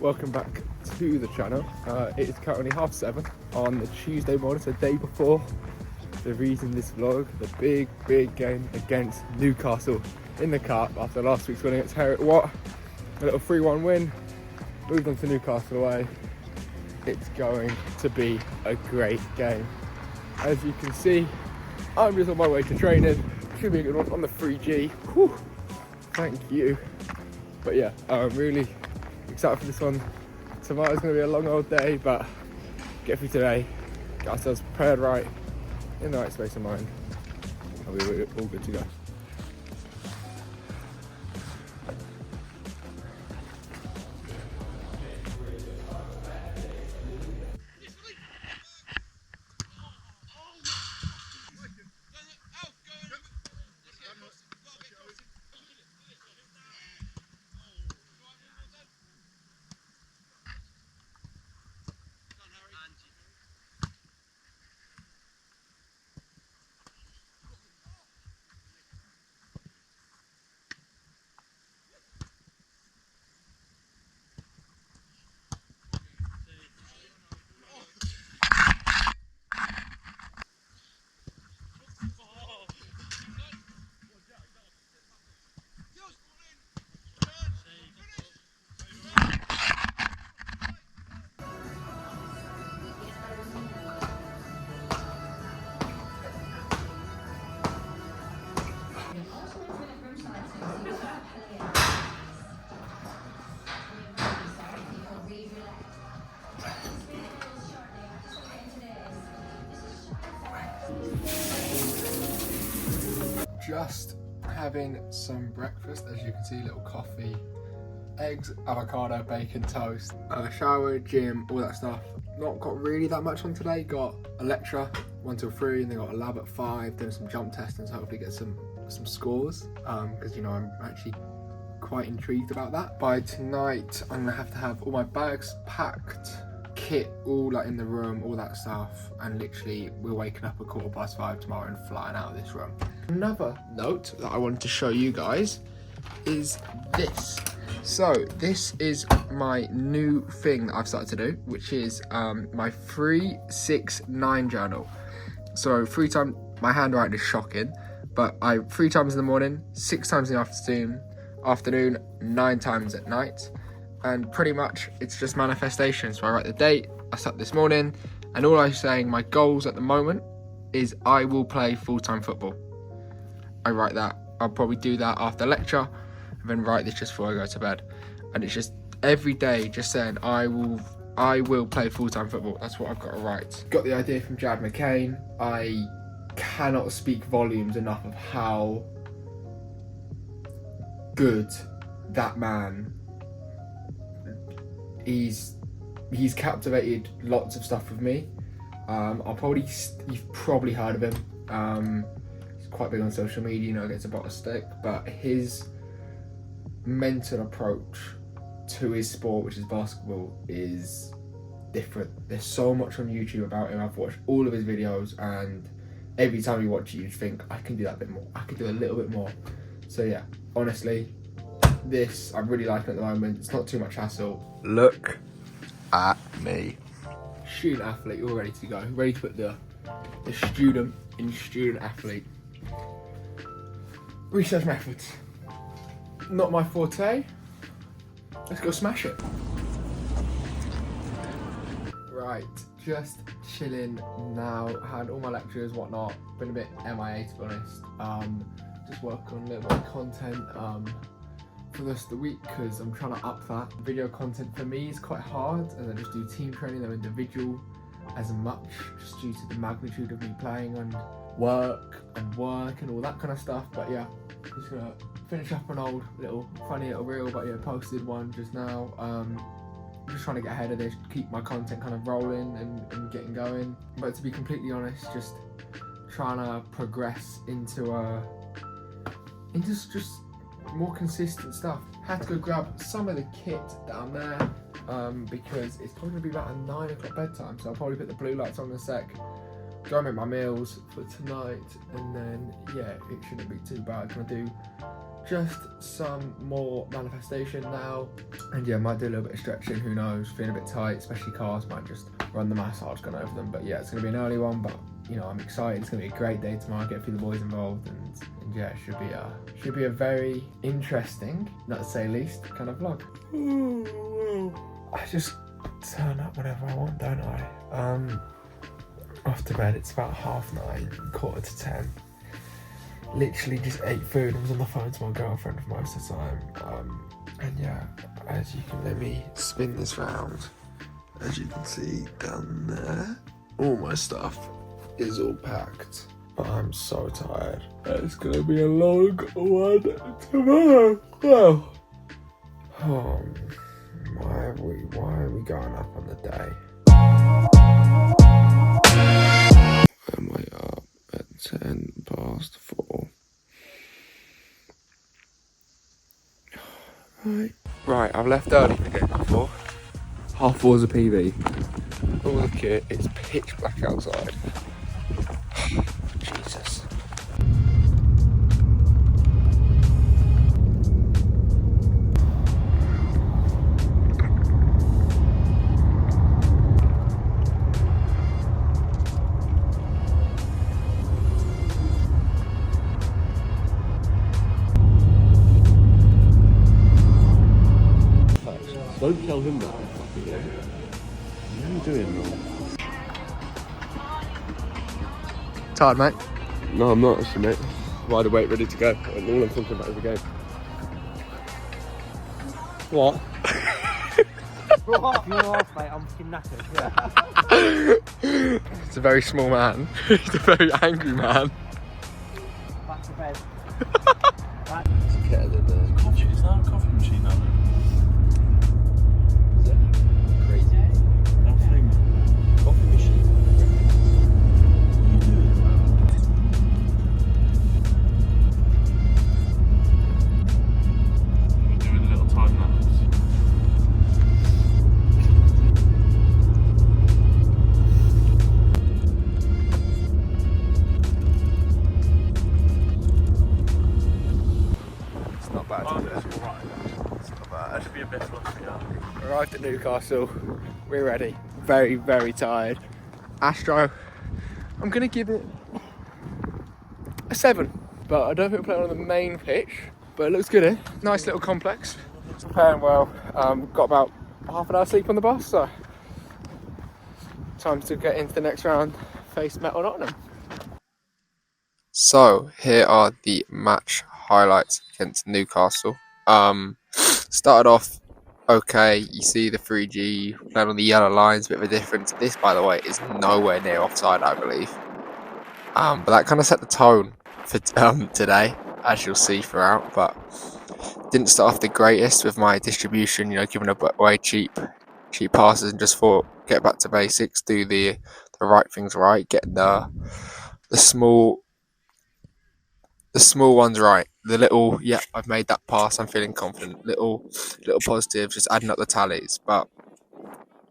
welcome back to the channel. It is currently 7:30 on the Tuesday morning, so the day before the reason this vlog, the big game against Newcastle in the Cup after last week's win against Watt. A little 3-1 win, moved on to Newcastle Away. It's going to be a great game. As you can see, I'm just on my way to training. Should be a good one on the 3G. Whew, thank you. But yeah, I'm really excited for this one. Tomorrow's going to be a long old day, but get through today, get ourselves prepared right, in the right space of mind, and we're all good to go. Just having some breakfast, as you can see, little coffee, eggs, avocado, bacon, toast, shower, gym, all that stuff. Not got really that much on today. Got a lecture 1 till 3, and then got a lab at 5, doing some jump testing, so hopefully get some scores, because you know, I'm actually quite intrigued about that. By tonight I'm gonna have to have all my bags packed, kit all like in the room, all that stuff, and literally we're waking up at 5:15 tomorrow and flying out of this room. Another note that I wanted to show you guys is this. So this is my new thing that I've started to do, which is my 3-6-9 journal. So 3 times, my handwriting is shocking, but 3 times in the morning, 6 times in the afternoon, 9 times at night. And pretty much it's just manifestation. So I write the date, I start this morning, and all I'm saying, my goals at the moment is I will play full-time football. I write that. I'll probably do that after lecture, and then write this just before I go to bed. And it's just every day just saying I will play full-time football. That's what I've got to write. Got the idea from Jad McCain. I cannot speak volumes enough of how good that man. He's captivated lots of stuff with me. You've probably heard of him. He's quite big on social media, you know, gets a bottle of stick, but his mental approach to his sport, which is basketball, is different. There's so much on YouTube about him. I've watched all of his videos, and every time you watch it, you think, I can do that bit more. I could do a little bit more. So yeah, honestly, this I'm really liking at the moment. It's not too much hassle. Look at me. Student athlete, all ready to go. Ready to put the student in student athlete. Research methods, not my forte. Let's go smash it. Right, just chilling now. Had all my lectures, whatnot. Been a bit MIA, to be honest. Just working on a little bit of content for the rest of the week, because I'm trying to up that. Video content for me is quite hard, and I just do team training, though individual as much, just due to the magnitude of me playing and work and all that kind of stuff. But yeah, just gonna finish up an old funny little reel, but yeah, posted one just now. Just trying to get ahead of this, keep my content kind of rolling and getting going. But to be completely honest, just trying to progress into just more consistent stuff. Had to go grab some of the kit down there, because it's probably gonna be about a 9 o'clock bedtime, so I'll probably put the blue lights on in a sec, go and make my meals for tonight, and then yeah, it shouldn't be too bad. I'm gonna do just some more manifestation now. And yeah, might do a little bit of stretching, who knows, feeling a bit tight, especially cars, might just run the massage gun over them. But yeah, it's gonna be an early one, but you know, I'm excited. It's gonna be a great day tomorrow, get a few of the boys involved, and yeah, it should be a very interesting, not to say least, kind of vlog. I just turn up whenever I want, don't I? Off to bed, it's about 9:30, 9:45. Literally just ate food and was on the phone to my girlfriend for most of the time. And yeah, as you can, let me spin this round. As you can see down there, all my stuff is all packed. But I'm so tired. It's gonna be a long one tomorrow. Well, why are we going up on the day? Am I up at 4:10? Right, I've left early for the game before. 4:30's a PB. All the kit, it's pitch black outside. Jesus. Don't tell him that. What are you doing, man? Tired, mate? No, I'm not actually, mate. Wide awake, ready to go. And all I'm thinking about is the game. What? You're off, mate. I'm fucking knackered. Yeah. It's a very small man. He's a very angry man. Back to bed. There's a kettle in there. Coffee, is that a coffee machine now? Is it? Crazy. That thing. Coffee machine. What are you doing, man? We're doing little time lapse. It's not bad, Oh, is it? that's alright. It's not bad. That should be a bit fluffy, yeah. Arrived at Newcastle. We're ready. Very, very tired. Astro, I'm going to give it a 7. But I don't think we're playing on the main pitch. But it looks good here. Nice little complex. It's preparing well. Got about half an hour sleep on the bus, so time to get into the next round. Face Metal Nottingham. So here are the match highlights against Newcastle. Started off okay. You see the 3G playing on the yellow lines, bit of a difference. This, by the way, is nowhere near offside, I believe. But that kind of set the tone for today, as you'll see throughout. But didn't start off the greatest with my distribution. You know, giving away cheap passes, and just thought get back to basics, do the right things right, get the small ones right. The little, yeah, I've made that pass, I'm feeling confident. Little positives, just adding up the tallies. But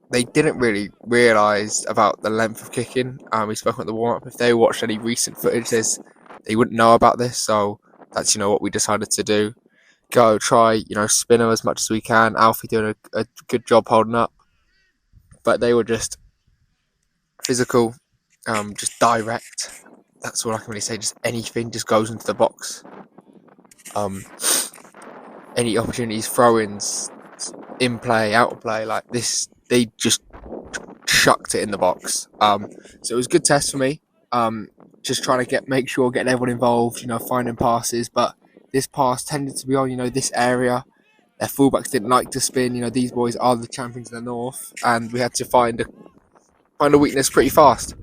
they didn't really realise about the length of kicking. We spoke about the warm-up. If they watched any recent footage, they wouldn't know about this. So that's, you know, what we decided to do. Go try, you know, spin them as much as we can. Alfie doing a good job holding up. But they were just physical, just direct. That's all I can really say. Just anything just goes into the box. Any opportunities, throw-ins, in play, out of play, like this, they just chucked it in the box. So it was a good test for me. Just trying to make sure getting everyone involved, you know, finding passes. But this pass tended to be on, you know, this area. Their fullbacks didn't like to spin. You know, these boys are the champions of the north, and we had to find a weakness pretty fast,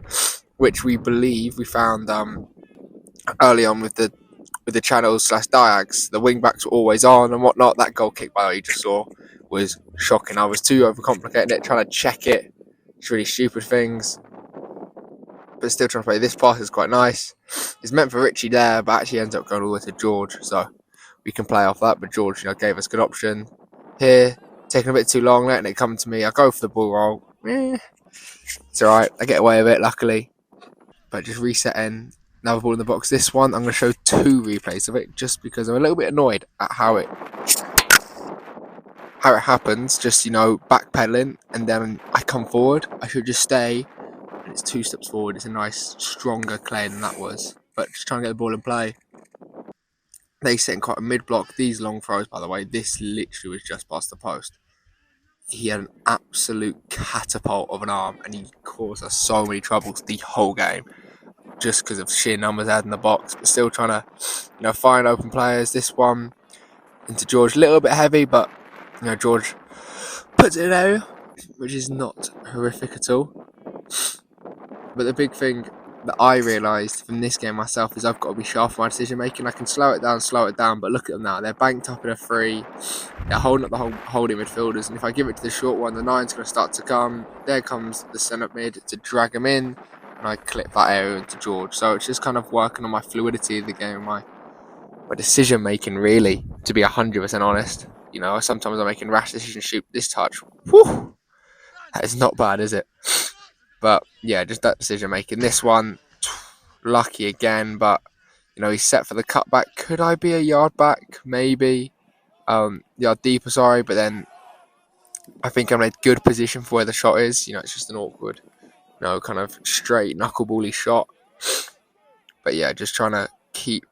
which we believe we found early on with the channels / diags. The wing backs were always on and whatnot. That goal kick, by the way, you just saw was shocking. I was too overcomplicating it, trying to check it. It's really stupid things, but still trying to play. This pass is quite nice. It's meant for Richie there, but actually ends up going all the way to George, so we can play off that. But George, you know, gave us a good option here. Taking a bit too long, letting it come to me. I go for the ball roll. It's alright. I get away with it, luckily. But just resetting Another ball in the box. This one, I'm going to show 2 replays of it just because I'm a little bit annoyed at how it happens. Just, backpedaling and then I come forward. I should just stay and it's 2 steps forward. It's a nice, stronger clay than that was. But just trying to get the ball in play. They sit in quite a mid-block. These long throws, by the way, this literally was just past the post. He had an absolute catapult of an arm and he caused us so many troubles the whole game. Just because of sheer numbers out in the box, but still trying to, find open players. This one into George, a little bit heavy, but George puts it in area, which is not horrific at all. But the big thing that I realised from this game myself is I've got to be sharp in my decision making. I can slow it down, but look at them now. They're banked up in a 3. They're holding up the holding midfielders, and if I give it to the short one, the 9's going to start to come. There comes the centre mid to drag him in. And I clip that area into George. So it's just kind of working on my fluidity of the game, my decision making, really, to be 100% honest. Sometimes I'm making rash decisions, shoot this touch. Whew, that is not bad, is it? But yeah, just that decision making. This one, lucky again, but he's set for the cutback. Could I be a yard back? Maybe. Yard deeper, sorry, but then I think I'm in a good position for where the shot is. It's just an awkward, kind of straight knucklebally shot. But yeah, just trying to keep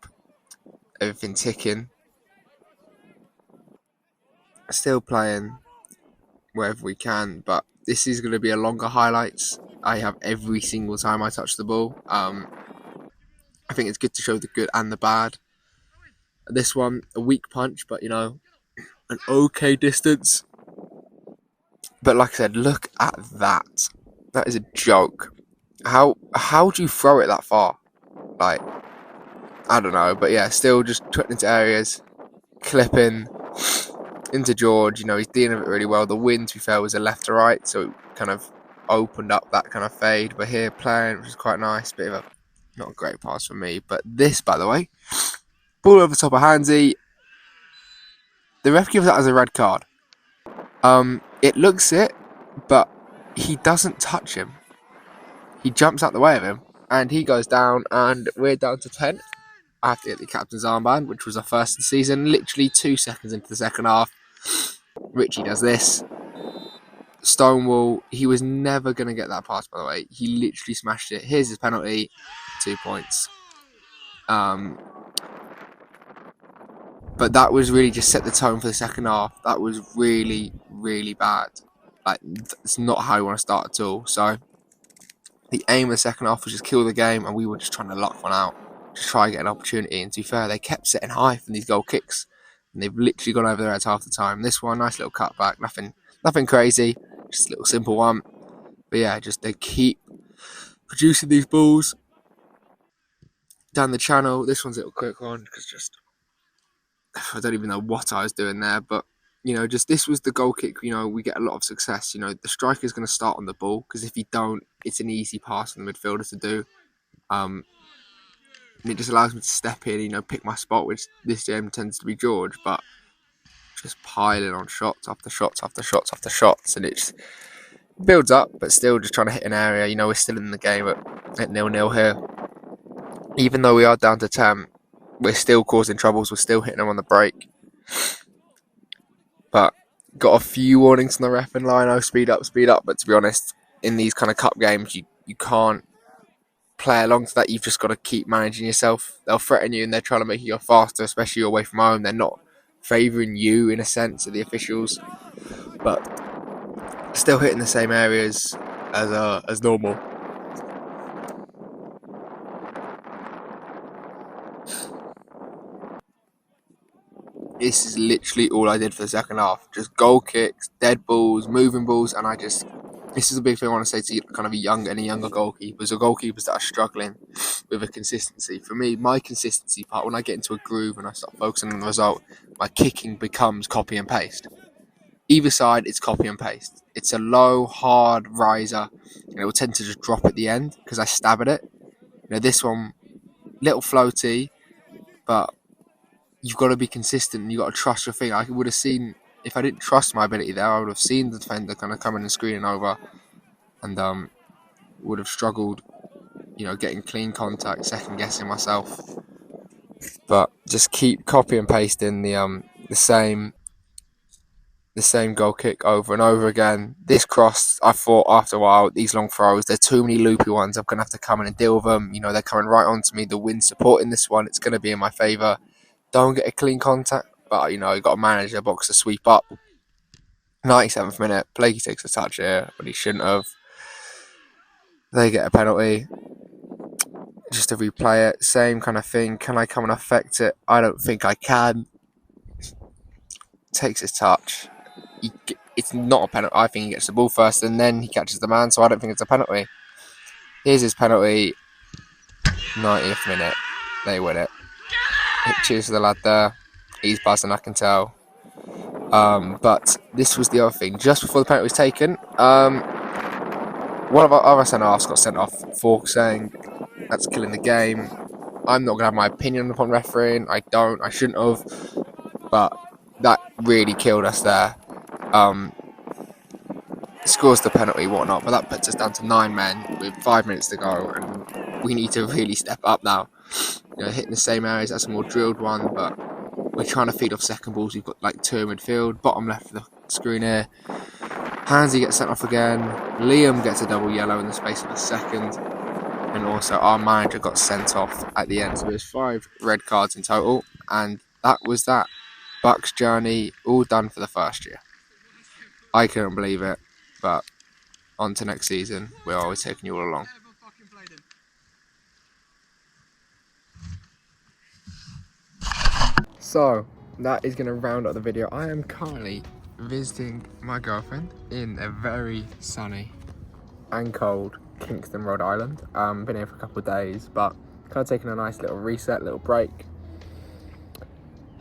everything ticking. Still playing wherever we can, but this is going to be a longer highlights. I have every single time I touch the ball. I think it's good to show the good and the bad. This one, a weak punch, but an okay distance. But like I said, look at that. That is a joke. How do you throw it that far? Like, I don't know. But yeah, still just putting into areas, clipping into George. He's dealing with it really well. The wind, to be fair, was a left to right, so it kind of opened up that kind of fade. But here playing, which is quite nice. Bit of a not a great pass for me. But this, by the way, ball over the top of Hansi. The ref gives that as a red card. It looks it, but he doesn't touch him. He jumps out the way of him, and he goes down, and we're down to 10. I have to get the captain's armband, which was our first of the season. Literally 2 seconds into the second half, Richie does this. Stonewall, he was never going to get that pass, by the way. He literally smashed it. Here's his penalty, 2 points. But that was really just set the tone for the second half. That was really, really bad. Like, it's not how you want to start at all. So, the aim of the second half was just kill the game, and we were just trying to lock one out. Just try and get an opportunity. And to be fair, they kept setting high from these goal kicks. And they've literally gone over their heads half the time. This one, nice little cutback. Nothing crazy. Just a little simple one. But yeah, just they keep producing these balls down the channel. This one's a little quick one because I don't even know what I was doing there, but just this was the goal kick. We get a lot of success. The striker's going to start on the ball because if you don't, it's an easy pass for the midfielder to do. And it just allows me to step in, pick my spot, which this game tends to be George, but just piling on shots after shots after shots after shots, and it just builds up, but still just trying to hit an area. We're still in the game at 0-0 here. Even though we are down to 10, we're still causing troubles. We're still hitting them on the break. But got a few warnings from the ref and line. Oh, speed up. But to be honest, in these kind of cup games, you can't play along to that. You've just got to keep managing yourself. They'll threaten you and they're trying to make you go faster, especially away from home. They're not favouring you in a sense of the officials, but still hitting the same areas as normal. This is literally all I did for the second half. Just goal kicks, dead balls, moving balls, and this is a big thing I want to say to kind of any younger goalkeepers or goalkeepers that are struggling with a consistency. For me, my consistency part, when I get into a groove and I start focusing on the result, my kicking becomes copy and paste. Either side, it's copy and paste. It's a low, hard riser, and it will tend to just drop at the end because I stab at it. This one, little floaty, but you've got to be consistent and you've got to trust your thing. I would have seen, if I didn't trust my ability there, I would have seen the defender kind of coming and screening over and would have struggled getting clean contact, second guessing myself. But just keep copy and pasting the same goal kick over and over again. This cross, I thought after a while, these long throws, they're too many loopy ones. I'm going to have to come in and deal with them. They're coming right onto me. The wind's supporting this one. It's going to be in my favour. Don't get a clean contact, but, you got to manage the box to sweep up. 97th minute, Blakey takes a touch here, but he shouldn't have. They get a penalty. Just to replay it, same kind of thing. Can I come and affect it? I don't think I can. Takes his touch. It's not a penalty. I think he gets the ball first and then he catches the man, so I don't think it's a penalty. Here's his penalty. 90th minute. They win it. Cheers to the lad there. He's buzzing, I can tell. But this was the other thing. Just before the penalty was taken, one of our other centre-halves got sent off for saying that's killing the game. I'm not going to have my opinion upon refereeing. I shouldn't have. But that really killed us there. Scores the penalty, whatnot, but that puts us down to 9 men with 5 minutes to go, and we need to really step up now. Hitting the same areas, that's a more drilled one, but we're trying to feed off second balls. We've got like 2 in midfield, bottom left of the screen here. Hansy gets sent off again. Liam gets a double yellow in the space of a second, and also our manager got sent off at the end. So there's 5 red cards in total, and that was that. BUCS journey all done for the first year. I couldn't believe it, but on to next season. We're always taking you all along. So that is going to round up the video. I am currently visiting my girlfriend in a very sunny and cold Kingston, Rhode Island. Been here for a couple of days, but kind of taking a nice little reset, little break.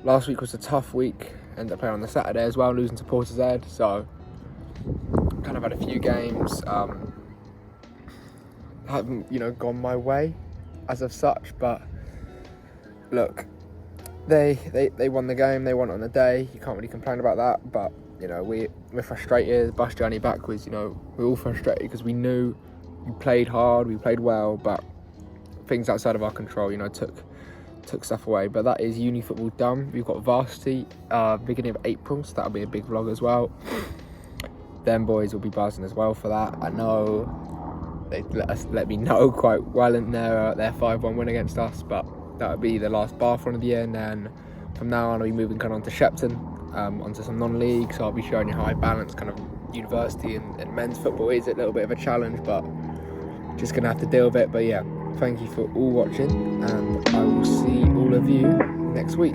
Last week was a tough week. Ended up playing on the Saturday as well, losing to Portishead. So kind of had a few games. Haven't gone my way as of such, but look, they won the game. They won it on the day. You can't really complain about that. But we're frustrated. Bus journey back was we're all frustrated because we knew we played hard, we played well, but things outside of our control took stuff away. But that is uni football done. We've got varsity beginning of April, so that'll be a big vlog as well. Them boys will be buzzing as well for that. I know they let me know quite well in their 5-1 win against us, but that'll be the last Bath run of the year, and then from now on I'll be moving kind of on to Shepton, onto some non-league. So I'll be showing you how I balance kind of university and men's football. Is a little bit of a challenge, but just gonna have to deal with it. But yeah, thank you for all watching, and I will see all of you next week.